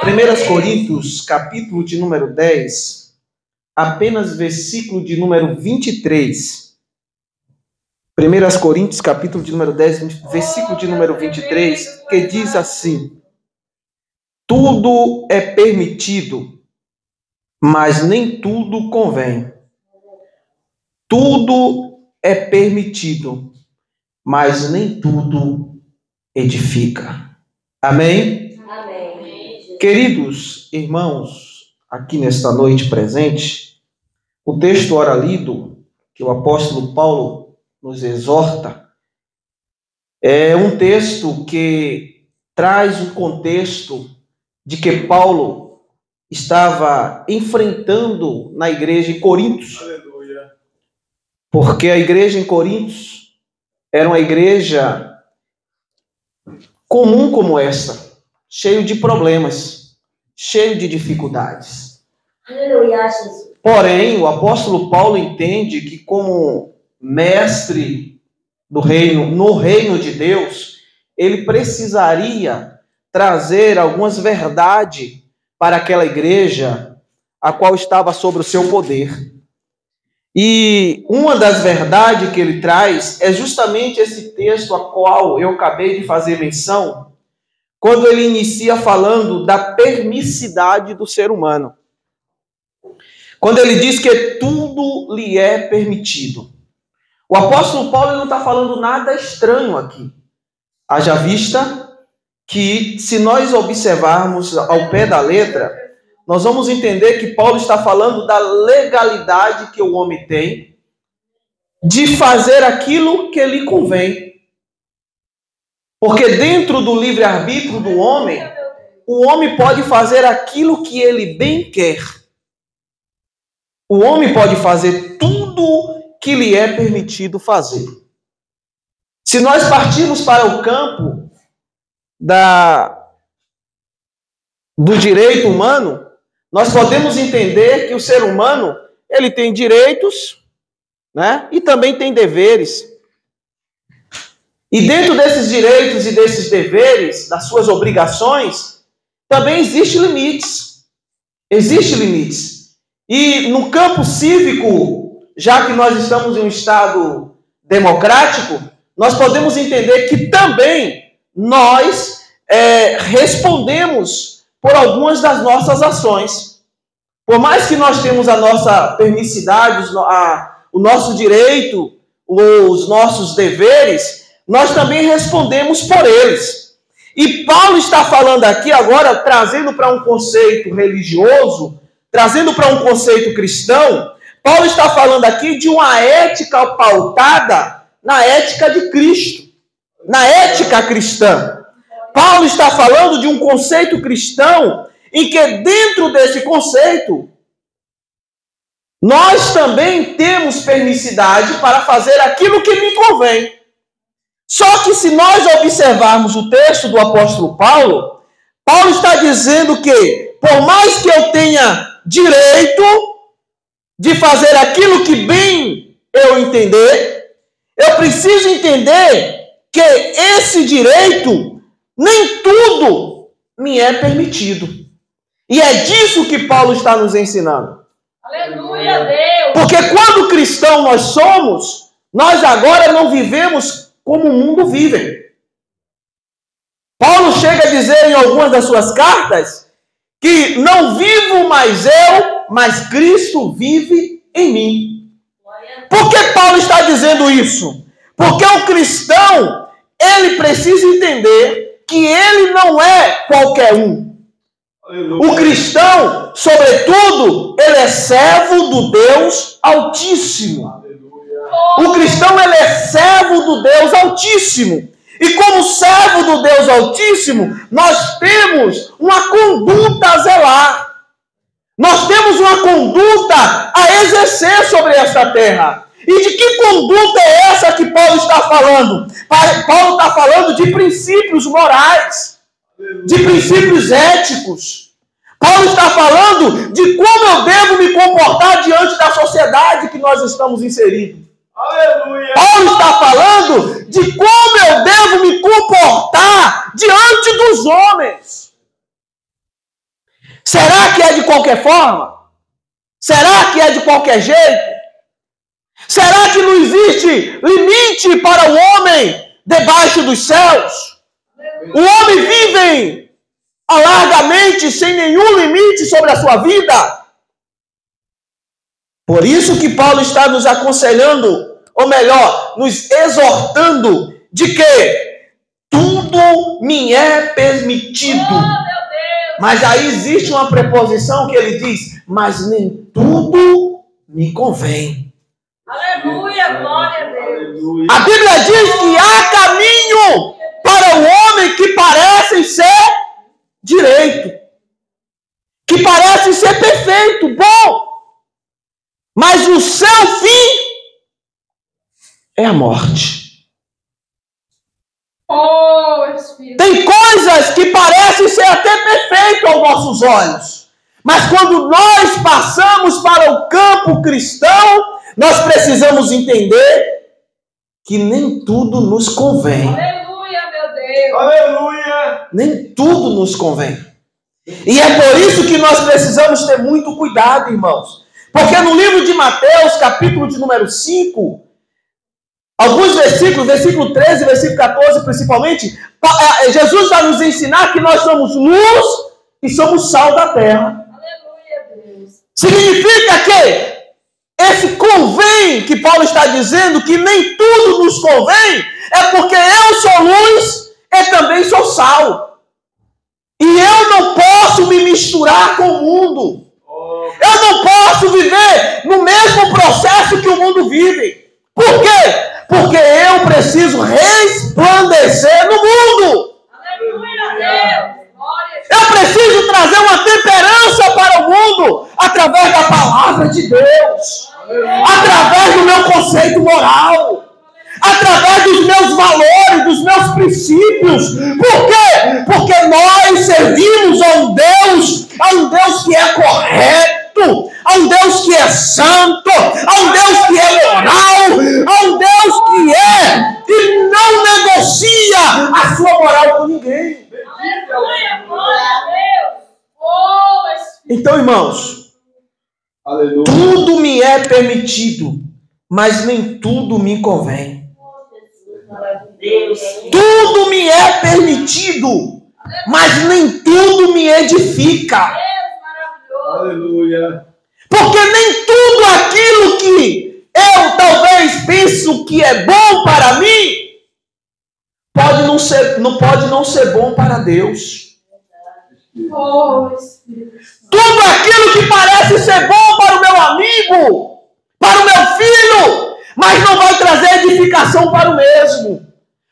1 Coríntios, capítulo de número 10, apenas versículo de número 23. 1 Coríntios, capítulo de número 10, versículo de número 23, que diz assim: tudo é permitido, mas nem tudo convém. Tudo é permitido, mas nem tudo edifica. Amém? Amém. Queridos irmãos, aqui nesta noite presente, o texto ora lido, que o apóstolo Paulo nos exorta, é um texto que traz um contexto de que Paulo estava enfrentando na igreja em Coríntios. Aleluia. Porque a igreja em Coríntios era uma igreja comum como esta, cheio de problemas, cheio de dificuldades. Aleluia, Jesus. Porém, o apóstolo Paulo entende que, como mestre do reino, no reino de Deus, ele precisaria trazer algumas verdades para aquela igreja a qual estava sob o seu poder. E uma das verdades que ele traz é justamente esse texto a qual eu acabei de fazer menção, quando ele inicia falando da permissividade do ser humano. Quando ele diz que tudo lhe é permitido. O apóstolo Paulo não está falando nada estranho aqui. Haja vista que, se nós observarmos ao pé da letra, nós vamos entender que Paulo está falando da legalidade que o homem tem de fazer aquilo que lhe convém. Porque dentro do livre-arbítrio do homem, o homem pode fazer aquilo que ele bem quer. O homem pode fazer tudo que lhe é permitido fazer. Se nós partirmos para o campo do direito humano, nós podemos entender que o ser humano, ele tem direitos, né? E também tem deveres. E dentro desses direitos e desses deveres, das suas obrigações, também existem limites. Existem limites. E no campo cívico, já que nós estamos em um Estado democrático, nós podemos entender que também nós respondemos por algumas das nossas ações. Por mais que nós temos a nossa permissividade, o nosso direito, os nossos deveres, nós também respondemos por eles. E Paulo está falando aqui agora, trazendo para um conceito religioso, trazendo para um conceito cristão, Paulo está falando aqui de uma ética pautada na ética de Cristo, na ética cristã. Paulo está falando de um conceito cristão em que dentro desse conceito nós também temos permissividade para fazer aquilo que me convém. Só que se nós observarmos o texto do apóstolo Paulo, Paulo está dizendo que por mais que eu tenha direito de fazer aquilo que bem eu entender, eu preciso entender que esse direito nem tudo me é permitido. E é disso que Paulo está nos ensinando. Aleluia, Deus. Porque quando cristão nós somos, nós agora não vivemos como o mundo vive. Paulo chega a dizer em algumas das suas cartas que não vivo mais eu, mas Cristo vive em mim. Por que Paulo está dizendo isso? Porque o cristão, ele precisa entender que ele não é qualquer um. O cristão, sobretudo, ele é servo do Deus Altíssimo. O cristão, ele é servo do Deus Altíssimo. E como servo do Deus Altíssimo, nós temos uma conduta a zelar. Nós temos uma conduta a exercer sobre esta terra. E de que conduta é essa que Paulo está falando? Paulo está falando de princípios morais, de princípios éticos. Paulo está falando de como eu devo me comportar diante da sociedade que nós estamos inseridos. Aleluia. Paulo está falando de como eu devo me comportar diante dos homens. Será que é de qualquer forma? Será que é de qualquer jeito? Será que não existe limite para o homem debaixo dos céus? O homem vive alargamente, sem nenhum limite sobre a sua vida. Por isso que Paulo está nos aconselhando, ou melhor, nos exortando de que tudo me é permitido. Mas aí existe uma preposição que ele diz, mas nem tudo me convém. Aleluia, glória a Deus. A Bíblia diz que há caminho para o homem que parecem ser direito, que parecem ser perfeito, bom, mas o seu fim é a morte. Oh, Espírito. Tem coisas que parecem ser até perfeitas aos nossos olhos, mas quando nós passamos para o campo cristão, nós precisamos entender que nem tudo nos convém. Aleluia, meu Deus. Aleluia! Nem tudo nos convém. E é por isso que nós precisamos ter muito cuidado, irmãos. Porque no livro de Mateus, capítulo de número 5, alguns versículos, versículo 13, versículo 14 principalmente, Jesus vai nos ensinar que nós somos luz e somos sal da terra. Aleluia, Deus. Significa que esse convém que Paulo está dizendo, que nem tudo nos convém, é porque eu sou luz e também sou sal. E eu não posso me misturar com o mundo. Eu não posso viver no mesmo processo que o mundo vive. Por quê? Porque eu preciso resplandecer no mundo. Aleluia, Deus. Glória a Deus. Eu preciso trazer uma temperança para o mundo através da palavra de Deus, através do meu conceito moral, através dos meus valores, dos meus princípios. Por quê? Porque nós servimos a um Deus que é correto, a um Deus que é santo, a um Deus que é moral, a um Deus que não negocia a sua moral com ninguém. Aleluia, glória a Deus. Oh, Espírito. Então, irmãos, Aleluia! tudo me é permitido, mas nem tudo me convém. Deus. Tudo me é permitido, mas nem tudo me edifica. Deus maravilhoso. Aleluia! Porque nem tudo aquilo que eu talvez penso que é bom para mim, pode não ser bom para Deus. Oh, Espírito. Tudo aquilo que parece ser bom para o meu amigo, para o meu filho, mas não vai trazer edificação para o mesmo.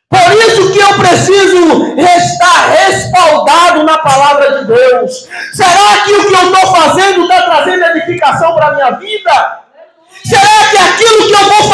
Por isso que eu preciso estar respaldado na palavra de Deus. Será que o que eu estou fazendo está trazendo edificação para a minha vida? Será que aquilo que eu vou fazer